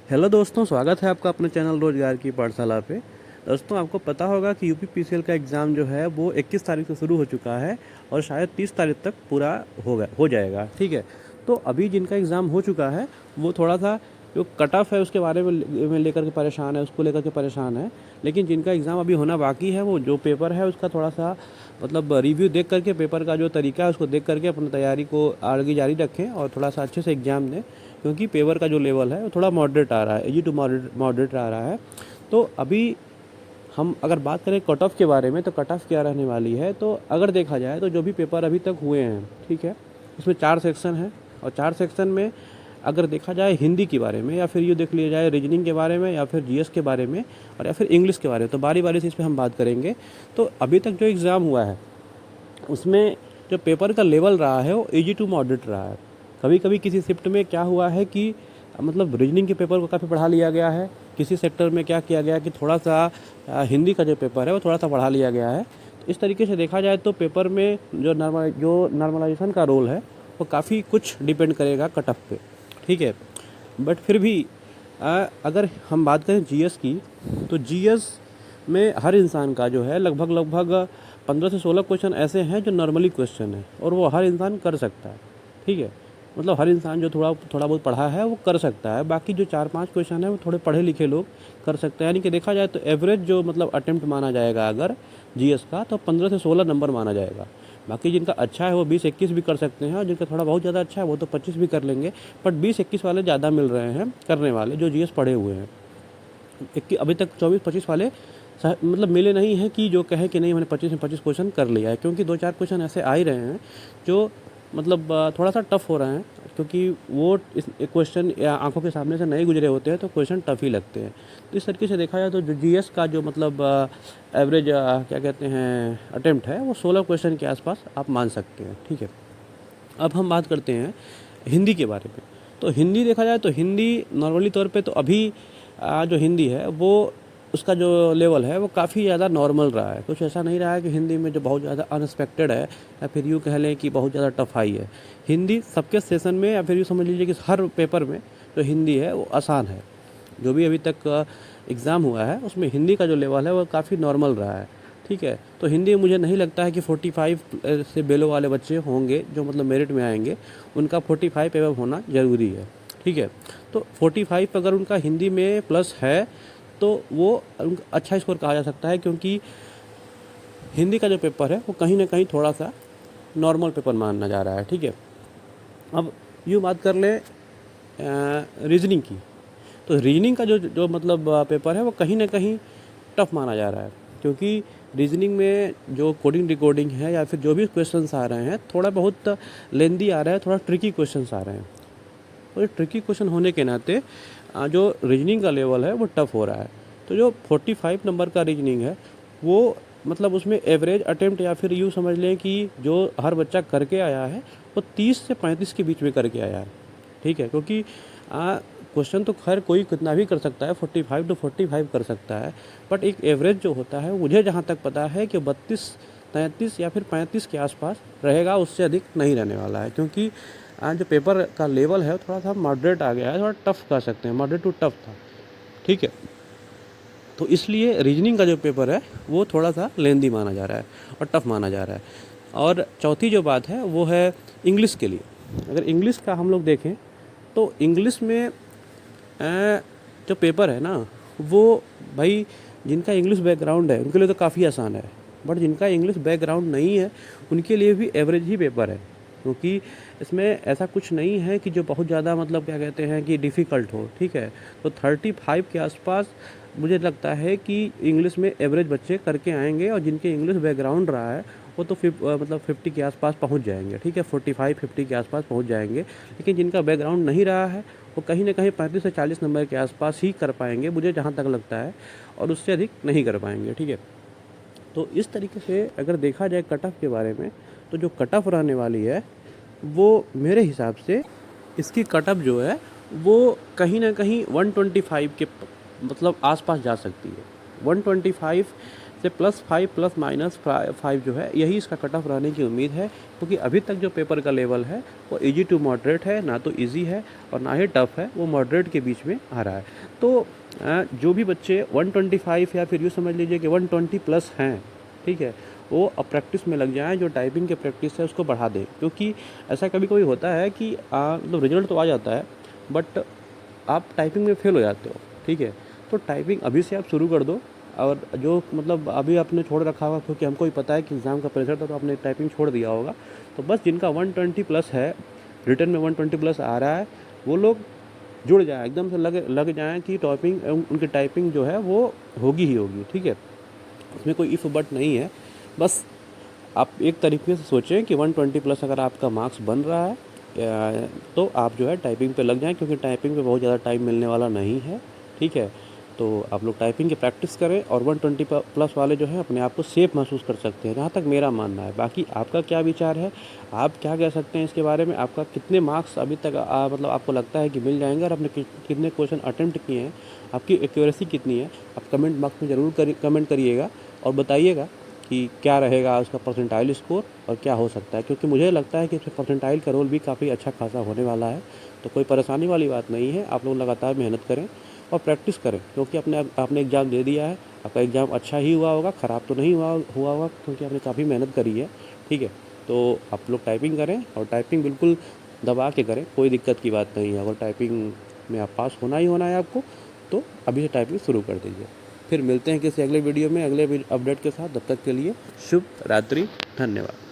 Hello दोस्तों, स्वागत है आपका अपने चैनल रोजगार की पाठशाला पे। दोस्तों, आपको पता होगा कि यूपी पीसीएल का एग्ज़ाम जो है वो 21 तारीख से शुरू हो चुका है और शायद 30 तारीख तक पूरा हो जाएगा। ठीक है, तो अभी जिनका एग्ज़ाम हो चुका है वो थोड़ा सा जो कट ऑफ है उसके बारे में लेकर के परेशान है, उसको लेकर के परेशान है। लेकिन जिनका एग्ज़ाम अभी होना बाकी है, वो जो पेपर है उसका थोड़ा सा मतलब रिव्यू देख करके, पेपर का जो तरीका है उसको देख करके अपनी तैयारी को आगे जारी रखें और थोड़ा सा अच्छे से एग्ज़ाम दें, क्योंकि पेपर का जो लेवल है वो थोड़ा मॉडरेट आ रहा है, इजी टू मॉडरेट आ रहा है। तो अभी हम अगर बात करें कट ऑफ के बारे में, तो कट ऑफ क्या रहने वाली है, तो अगर देखा जाए तो जो भी पेपर अभी तक हुए हैं, ठीक है, उसमें 4 सेक्शन हैं और 4 सेक्शन में अगर देखा जाए हिंदी के बारे में, या फिर ये देख लिया जाए रीजनिंग के बारे में, या फिर जीएस के बारे में, और या फिर इंग्लिश के बारे में, तो बारी बारी से इस पर हम बात करेंगे। तो अभी तक जो एग्ज़ाम हुआ है उसमें जो पेपर का लेवल रहा है वो इजी टू मॉडरेट रहा है। कभी कभी किसी शिफ्ट में क्या हुआ है कि मतलब रीजनिंग के पेपर को काफ़ी बढ़ा लिया गया है, किसी सेक्टर में क्या किया गया कि थोड़ा सा हिंदी का जो पेपर है वो थोड़ा सा बढ़ा लिया गया है। तो इस तरीके से देखा जाए तो पेपर में जो नॉर्मलाइजेशन का रोल है वो काफ़ी कुछ डिपेंड करेगा कट ऑफ पे। ठीक है, बट फिर भी अगर हम बात करें जीएस की, तो जीएस में हर इंसान का जो है लगभग लगभग 15 से 16 क्वेश्चन ऐसे हैं जो नॉर्मली क्वेश्चन है और वो हर इंसान कर सकता है। ठीक है, मतलब हर इंसान जो थोड़ा थोड़ा बहुत पढ़ा है वो कर सकता है। बाकी जो 4-5 क्वेश्चन है वो थोड़े पढ़े लिखे लोग कर सकते हैं। यानी कि देखा जाए तो एवरेज जो मतलब अटेम्प्ट माना जाएगा अगर जीएस का, तो 15 से 16 नंबर माना जाएगा। बाकी जिनका अच्छा है वो 20-21 भी कर सकते हैं और जिनका थोड़ा बहुत ज़्यादा अच्छा है वो तो 25 भी कर लेंगे। बट 20-21 वाले ज़्यादा मिल रहे हैं करने वाले, जो जीएस पढ़े हुए हैं। अभी तक 24-25 वाले मतलब मिले नहीं हैं कि जो कहे कि नहीं मैंने 25 में 25 क्वेश्चन कर लिया है, क्योंकि 2-4 क्वेश्चन ऐसे आ ही रहे हैं जो मतलब थोड़ा सा टफ हो रहे हैं, क्योंकि वो इस क्वेश्चन या आंखों के सामने से नहीं गुजरे होते हैं तो क्वेश्चन टफ ही लगते हैं। तो इस तरीके से देखा जाए तो जो जीएस का जो मतलब एवरेज क्या कहते हैं अटेम्प्ट है वो 16 क्वेश्चन के आसपास आप मान सकते हैं। ठीक है, अब हम बात करते हैं हिंदी के बारे में। तो हिंदी देखा जाए तो हिंदी नॉर्मली तौर पे तो अभी जो हिंदी है वो उसका जो लेवल है वो काफ़ी ज़्यादा नॉर्मल रहा है। कुछ ऐसा नहीं रहा है कि हिंदी में जो बहुत ज़्यादा अनएक्सपेक्टेड है, या फिर यूँ कह लें कि बहुत ज़्यादा टफ आई है। हिंदी सबके सेशन में, या फिर यूँ समझ लीजिए कि हर पेपर में जो हिंदी है वो आसान है। जो भी अभी तक एग्ज़ाम हुआ है उसमें हिंदी का जो लेवल है वो काफ़ी नॉर्मल रहा है। ठीक है, तो हिंदी में मुझे नहीं लगता है कि 45 से बेलो वाले बच्चे होंगे जो मतलब मेरिट में आएंगे, उनका 45 एबव होना ज़रूरी है। ठीक है, तो 45 अगर उनका हिंदी में प्लस है तो वो अच्छा स्कोर कहा जा सकता है, क्योंकि हिंदी का जो पेपर है वो कहीं ना कहीं थोड़ा सा नॉर्मल पेपर माना जा रहा है। ठीक है, अब यूँ बात कर लें रीजनिंग की, तो रीजनिंग का जो जो मतलब पेपर है वो कहीं ना कहीं टफ माना जा रहा है, क्योंकि रीजनिंग में जो कोडिंग डिकोडिंग है या फिर जो भी क्वेश्चंस आ रहे हैं थोड़ा बहुत लेंदी आ रहा है, थोड़ा ट्रिकी क्वेश्चंस आ रहे हैं। तो ये ट्रिकी क्वेश्चन होने के नाते जो रीजनिंग का लेवल है वो टफ हो रहा है। तो जो 45 नंबर का रीजनिंग है वो मतलब उसमें एवरेज अटेम्प्ट, या फिर यूँ समझ लें कि जो हर बच्चा करके आया है वो 30 से 35 के बीच में करके आया है। ठीक है, क्योंकि क्वेश्चन तो खैर कोई कितना भी कर सकता है, 45 to 45 कर सकता है, बट एक एवरेज जो होता है मुझे जहाँ तक पता है कि 32-33 या फिर 35 के आसपास रहेगा, उससे अधिक नहीं रहने वाला है। क्योंकि जो पेपर का लेवल है थोड़ा सा मॉडरेट आ गया है, थोड़ा टफ कह सकते हैं, मॉडरेट टू टफ था। ठीक है, तो इसलिए रीजनिंग का जो पेपर है वो थोड़ा सा लेंदी माना जा रहा है और टफ माना जा रहा है। और चौथी जो बात है वो है इंग्लिश के लिए। अगर इंग्लिश का हम लोग देखें तो इंग्लिश में जो पेपर है ना वो भाई जिनका इंग्लिश बैकग्राउंड है उनके लिए तो काफ़ी आसान है, बट जिनका इंग्लिश बैकग्राउंड नहीं है उनके लिए भी एवरेज ही पेपर है। क्योंकि इसमें ऐसा कुछ नहीं है कि जो बहुत ज़्यादा मतलब क्या कहते हैं कि डिफ़िकल्ट हो। ठीक है, तो 35 के आसपास मुझे लगता है कि इंग्लिश में एवरेज बच्चे करके आएंगे, और जिनके इंग्लिश बैकग्राउंड रहा है वो तो मतलब 50 के आसपास पहुंच जाएंगे। ठीक है, 45-50 के आसपास पहुंच जाएंगे। लेकिन जिनका बैकग्राउंड नहीं रहा है वो कहीं ना कहीं 35 से 40 नंबर के आसपास ही कर पाएंगे, मुझे जहाँ तक लगता है, और उससे अधिक नहीं कर पाएंगे। ठीक है, तो इस तरीके से अगर देखा जाए कट ऑफ के बारे में, तो जो कट ऑफ रहने वाली है वो मेरे हिसाब से इसकी कट ऑफ जो है वो कहीं ना कहीं 125 के मतलब आसपास जा सकती है। 125 से +5 ±5 जो है यही इसका कट ऑफ रहने की उम्मीद है, क्योंकि अभी तक जो पेपर का लेवल है वो इजी टू मॉडरेट है, ना तो इजी है और ना ही टफ है, वो मॉडरेट के बीच में आ रहा है। तो जो भी बच्चे 125 या फिर यूँ समझ लीजिए कि 120 प्लस हैं, ठीक है, वो अब प्रैक्टिस में लग जाएँ, जो टाइपिंग की प्रैक्टिस है उसको बढ़ा दें, क्योंकि ऐसा कभी कभी होता है कि मतलब रिजल्ट तो आ जाता है बट आप टाइपिंग में फेल हो जाते हो, ठीक है। तो टाइपिंग अभी से आप शुरू कर दो, और जो मतलब अभी आपने छोड़ रखा होगा क्योंकि हमको भी पता है कि एग्ज़ाम का प्रेशर था तो आपने टाइपिंग छोड़ दिया होगा, तो बस जिनका 120 प्लस है, रिटन में 120 प्लस आ रहा है, वो लोग जुड़ जाएँ, एकदम से लग जाएँ कि टाइपिंग उनकी टाइपिंग जो है वो होगी ही होगी, ठीक है। उसमें कोई इफ़ बट नहीं है। बस आप एक तरीके से सोचें कि 120 प्लस अगर आपका मार्क्स बन रहा है तो आप जो है टाइपिंग पे लग जाएं, क्योंकि टाइपिंग पे बहुत ज़्यादा टाइम मिलने वाला नहीं है, ठीक है। तो आप लोग टाइपिंग की प्रैक्टिस करें, और 120 प्लस वाले जो है अपने आप को सेफ महसूस कर सकते हैं, जहाँ तक मेरा मानना है। बाकी आपका क्या विचार है, आप क्या कह सकते हैं इसके बारे में, आपका कितने मार्क्स अभी तक मतलब आपको लगता है कि मिल जाएंगे, और आपने कितने क्वेश्चन अटेम्प्ट किए हैं, आपकी एक्यूरेसी कितनी है, आप कमेंट बॉक्स में ज़रूर कमेंट करिएगा और बताइएगा कि क्या रहेगा उसका परसेंटाइल स्कोर और क्या हो सकता है, क्योंकि मुझे लगता है कि इसमें परसेंटाइल का रोल भी काफ़ी अच्छा खासा होने वाला है। तो कोई परेशानी वाली बात नहीं है, आप लोग लगातार मेहनत करें और प्रैक्टिस करें, क्योंकि आपने एग्ज़ाम दे दिया है, आपका एग्ज़ाम अच्छा ही हुआ होगा, ख़राब तो नहीं हुआ होगा, क्योंकि आपने काफ़ी मेहनत करी है, ठीक है। तो आप लोग टाइपिंग करें, और टाइपिंग बिल्कुल दबा के करें, कोई दिक्कत की बात नहीं है। अगर टाइपिंग में आप पास होना ही होना है आपको, तो अभी से टाइपिंग शुरू कर दीजिए। फिर मिलते हैं किसी अगले वीडियो में अगले अपडेट के साथ। तब तक के लिए शुभ रात्रि, धन्यवाद।